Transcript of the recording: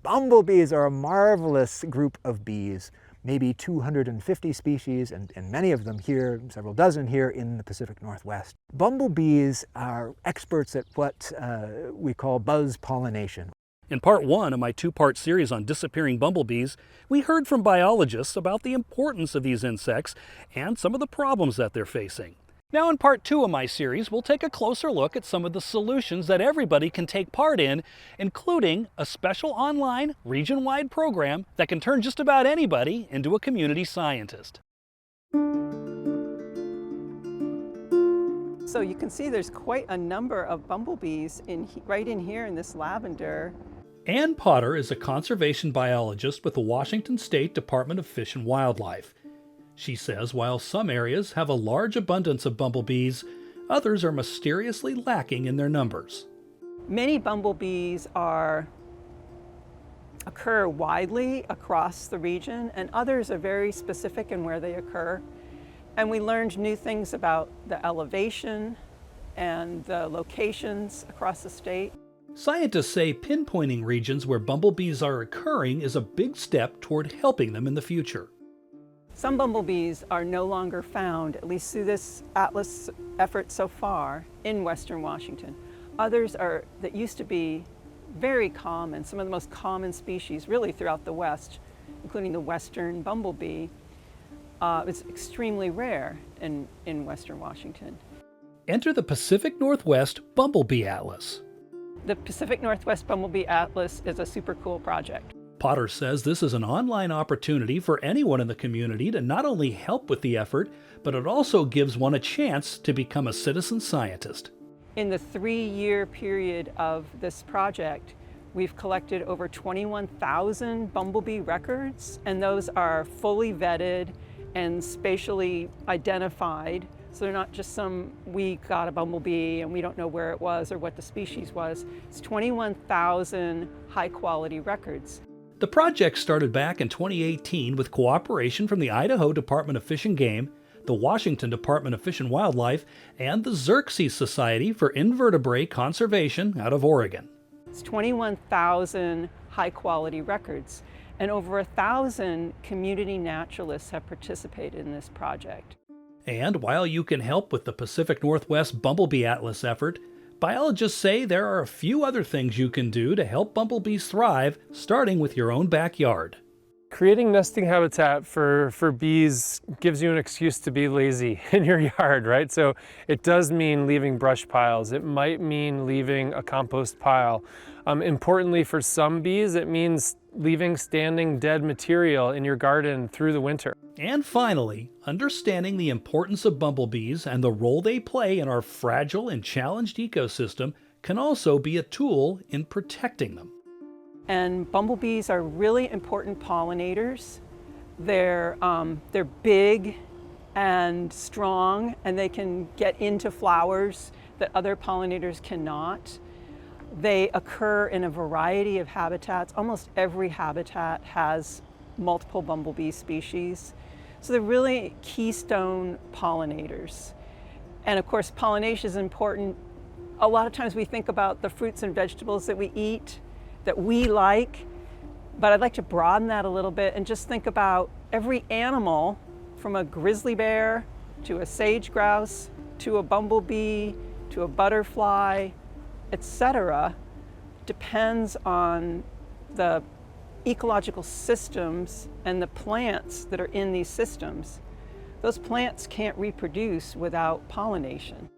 Bumblebees are a marvelous group of bees, maybe 250 species, and many of them here, several dozen here in the Pacific Northwest. Bumblebees are experts at what we call buzz pollination. In part one of my two-part series on disappearing bumblebees, we heard from biologists about the importance of these insects and some of the problems that they're facing. Now in part two of my series, we'll take a closer look at some of the solutions that everybody can take part in, including a special online, region-wide program that can turn just about anybody into a community scientist. So you can see there's quite a number of bumblebees right in here in this lavender. Ann Potter is a conservation biologist with the Washington State Department of Fish and Wildlife. She says while some areas have a large abundance of bumblebees, others are mysteriously lacking in their numbers. Many bumblebees occur widely across the region, and others are very specific in where they occur. And we learned new things about the elevation and the locations across the state. Scientists say pinpointing regions where bumblebees are occurring is a big step toward helping them in the future. Some bumblebees are no longer found, at least through this atlas effort so far, in Western Washington. Others that used to be very common, some of the most common species really throughout the West, including the western bumblebee, is extremely rare in Western Washington. Enter the Pacific Northwest Bumblebee Atlas. The Pacific Northwest Bumblebee Atlas is a super cool project. Potter says this is an online opportunity for anyone in the community to not only help with the effort, but it also gives one a chance to become a citizen scientist. In the 3-year period of this project, we've collected over 21,000 bumblebee records, and those are fully vetted and spatially identified. So they're not just we got a bumblebee and we don't know where it was or what the species was. It's 21,000 high-quality records. The project started back in 2018 with cooperation from the Idaho Department of Fish and Game, the Washington Department of Fish and Wildlife, and the Xerces Society for Invertebrate Conservation out of Oregon. It's 21,000 high-quality records, and over 1,000 community naturalists have participated in this project. And while you can help with the Pacific Northwest Bumblebee Atlas effort, biologists say there are a few other things you can do to help bumblebees thrive, starting with your own backyard. Creating nesting habitat for bees gives you an excuse to be lazy in your yard, right? So it does mean leaving brush piles. It might mean leaving a compost pile. Importantly, for some bees, it means leaving standing dead material in your garden through the winter. And finally, understanding the importance of bumblebees and the role they play in our fragile and challenged ecosystem can also be a tool in protecting them. And bumblebees are really important pollinators. They're big and strong, and they can get into flowers that other pollinators cannot. They occur in a variety of habitats. Almost every habitat has multiple bumblebee species. So they're really keystone pollinators. And of course, pollination is important. A lot of times we think about the fruits and vegetables that we eat, that we like, but I'd like to broaden that a little bit and just think about every animal, from a grizzly bear to a sage grouse to a bumblebee to a butterfly, etc., depends on the ecological systems and the plants that are in these systems. Those plants can't reproduce without pollination.